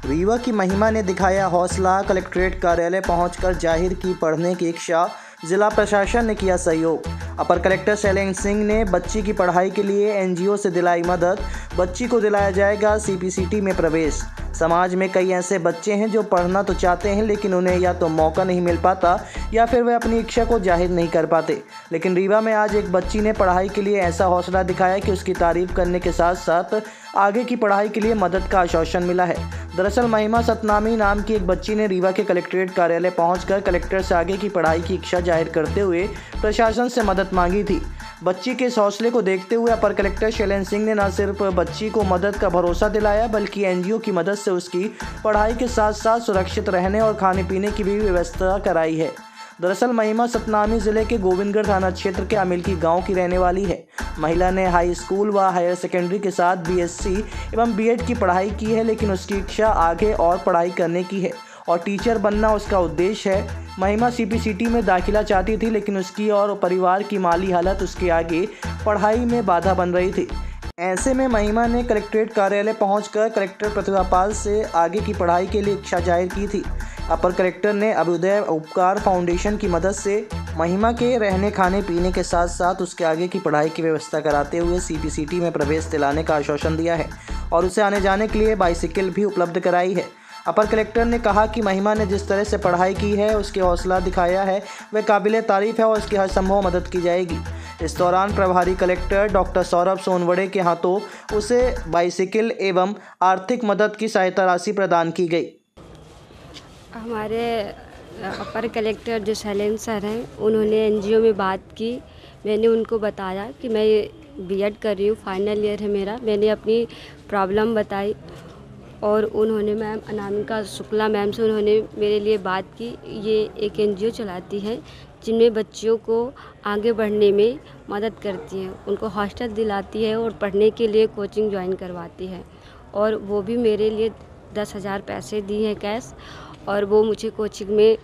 रीवा की महिमा ने दिखाया हौसला, कलेक्ट्रेट कार्यालय पहुंचकर जाहिर की पढ़ने की इच्छा, जिला प्रशासन ने किया सहयोग। अपर कलेक्टर शैलेंद्र सिंह ने बच्ची की पढ़ाई के लिए एनजीओ से दिलाई मदद, बच्ची को दिलाया जाएगा सीपीसीटी में प्रवेश। समाज में कई ऐसे बच्चे हैं जो पढ़ना तो चाहते हैं लेकिन उन्हें या तो मौका नहीं मिल पाता या फिर वे अपनी इच्छा को जाहिर नहीं कर पाते। लेकिन रीवा में आज एक बच्ची ने पढ़ाई के लिए ऐसा हौसला दिखाया कि उसकी तारीफ करने के साथ साथ आगे की पढ़ाई के लिए मदद का आश्वासन मिला है। दरअसल महिमा सतनामी नाम की एक बच्ची ने रीवा के कलेक्ट्रेट कार्यालय पहुंचकर कलेक्टर से आगे की पढ़ाई की इच्छा जाहिर करते हुए प्रशासन से मदद मांगी थी। बच्ची के इस हौसले को देखते हुए अपर कलेक्टर शैलेंद्र सिंह ने न सिर्फ बच्ची को मदद का भरोसा दिलाया बल्कि एनजीओ की मदद से उसकी पढ़ाई के साथ साथ सुरक्षित रहने और खाने पीने की भी व्यवस्था कराई है। दरअसल महिमा सतनामी जिले के गोविंदगढ़ थाना क्षेत्र के अमिलकी गांव की रहने वाली है। महिला ने हाई स्कूल व हायर सेकेंडरी के साथ बीएससी एवं बीएड की पढ़ाई की है, लेकिन उसकी इच्छा आगे और पढ़ाई करने की है और टीचर बनना उसका उद्देश्य है। महिमा सीपीसीटी में दाखिला चाहती थी लेकिन उसकी और परिवार की माली हालत उसके आगे पढ़ाई में बाधा बन रही थी। ऐसे में महिमा ने कलेक्ट्रेट कार्यालय पहुंचकर कलेक्टर प्रतिभा पाल से आगे की पढ़ाई के लिए इच्छा जाहिर की थी। अपर कलेक्टर ने अभ्युदय उपकार फाउंडेशन की मदद से महिमा के रहने खाने पीने के साथ साथ उसके आगे की पढ़ाई की व्यवस्था कराते हुए सीपीसीटी में प्रवेश दिलाने का आश्वासन दिया है और उसे आने जाने के लिए बाइसिकल भी उपलब्ध कराई है। अपर कलेक्टर ने कहा कि महिमा ने जिस तरह से पढ़ाई की है, उसके हौसला दिखाया है, वह काबिले तारीफ है और उसकी हर संभव मदद की जाएगी। इस दौरान प्रभारी कलेक्टर डॉक्टर सौरभ सोनवड़े के हाथों उसे बाइसिकल एवं आर्थिक मदद की सहायता राशि प्रदान की गई। हमारे अपर कलेक्टर जो शैलेंद्र सर हैं, उन्होंने एनजीओ में बात की। मैंने उनको बताया कि मैं बीएड कर रही हूँ, फाइनल ईयर है मेरा। मैंने अपनी प्रॉब्लम बताई और उन्होंने मैम अनामिका शुक्ला मैम से उन्होंने मेरे लिए बात की। ये एक एनजीओ चलाती है जिनमें बच्चियों को आगे बढ़ने में मदद करती है, उनको हॉस्टल दिलाती है और पढ़ने के लिए कोचिंग ज्वाइन करवाती है। और वो भी मेरे लिए 10,000 पैसे दिए हैं कैश, और वो मुझे कोचिंग में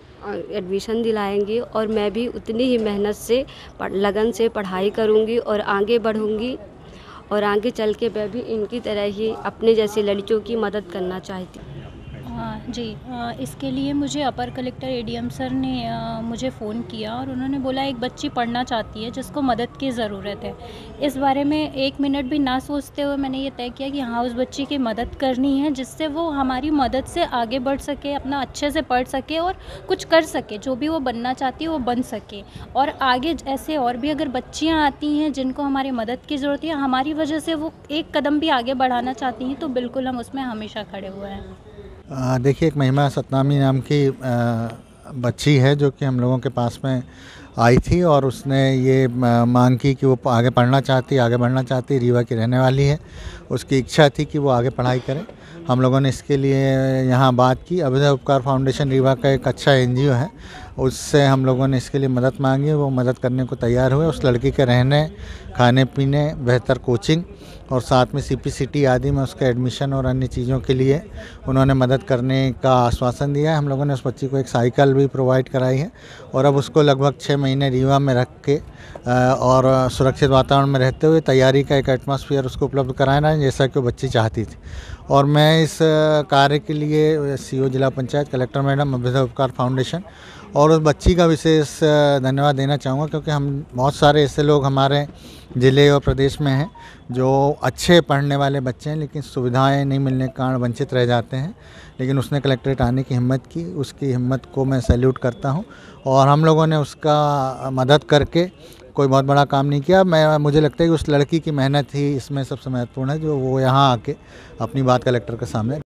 एडमिशन दिलाएंगी और मैं भी उतनी ही मेहनत से लगन से पढ़ाई करूँगी और आगे बढ़ूँगी और आगे चल के मैं भी इनकी तरह ही अपने जैसे लड़कियों की मदद करना चाहती हूँ। जी, इसके लिए मुझे अपर कलेक्टर एडीएम सर ने मुझे फ़ोन किया और उन्होंने बोला एक बच्ची पढ़ना चाहती है जिसको मदद की ज़रूरत है। इस बारे में 1 मिनट भी ना सोचते हुए मैंने ये तय किया कि हाँ, उस बच्ची की मदद करनी है जिससे वो हमारी मदद से आगे बढ़ सके, अपना अच्छे से पढ़ सके और कुछ कर सके, जो भी वो बनना चाहती है वो बन सके। और आगे ऐसे और भी अगर बच्चियाँ आती हैं जिनको हमारी मदद की ज़रूरत है, हमारी वजह से वो एक कदम भी आगे बढ़ाना चाहती हैं, तो बिल्कुल हम उसमें हमेशा खड़े हुए हैं। देखिए, एक महिमा सतनामी नाम की बच्ची है जो कि हम लोगों के पास में आई थी और उसने ये मांग की कि वो आगे पढ़ना चाहती, आगे बढ़ना चाहती। रीवा की रहने वाली है, उसकी इच्छा थी कि वो आगे पढ़ाई करे। हम लोगों ने इसके लिए यहाँ बात की। अभ्युदय उपकार फाउंडेशन रीवा का एक अच्छा एनजीओ है, उससे हम लोगों ने इसके लिए मदद मांगी। वो मदद करने को तैयार हुए। उस लड़की के रहने, खाने पीने, बेहतर कोचिंग और साथ में सीपीसीटी आदि में उसके एडमिशन और अन्य चीज़ों के लिए उन्होंने मदद करने का आश्वासन दिया है। हम लोगों ने उस बच्ची को एक साइकिल भी प्रोवाइड कराई है और अब उसको लगभग 6 महीने रीवा में रख के और सुरक्षित वातावरण में रहते हुए तैयारी का एक एटमॉस्फेयर उसको उपलब्ध कराना है जैसा कि वो बच्ची चाहती थी। और मैं इस कार्य के लिए सीओ जिला पंचायत, कलेक्टर मैडम, अभ्युदय उपकार फाउंडेशन और उस बच्ची का विशेष धन्यवाद देना चाहूँगा, क्योंकि हम बहुत सारे ऐसे लोग हमारे ज़िले और प्रदेश में हैं जो अच्छे पढ़ने वाले बच्चे हैं लेकिन सुविधाएं नहीं मिलने के कारण वंचित रह जाते हैं। लेकिन उसने कलेक्ट्रेट आने की हिम्मत की, उसकी हिम्मत को मैं सैल्यूट करता हूं और हम लोगों ने उसका मदद करके कोई बहुत बड़ा काम नहीं किया। मुझे लगता है कि उस लड़की की मेहनत ही इसमें सबसे महत्वपूर्ण है, जो वो यहाँ आके अपनी बात कलेक्टर के सामने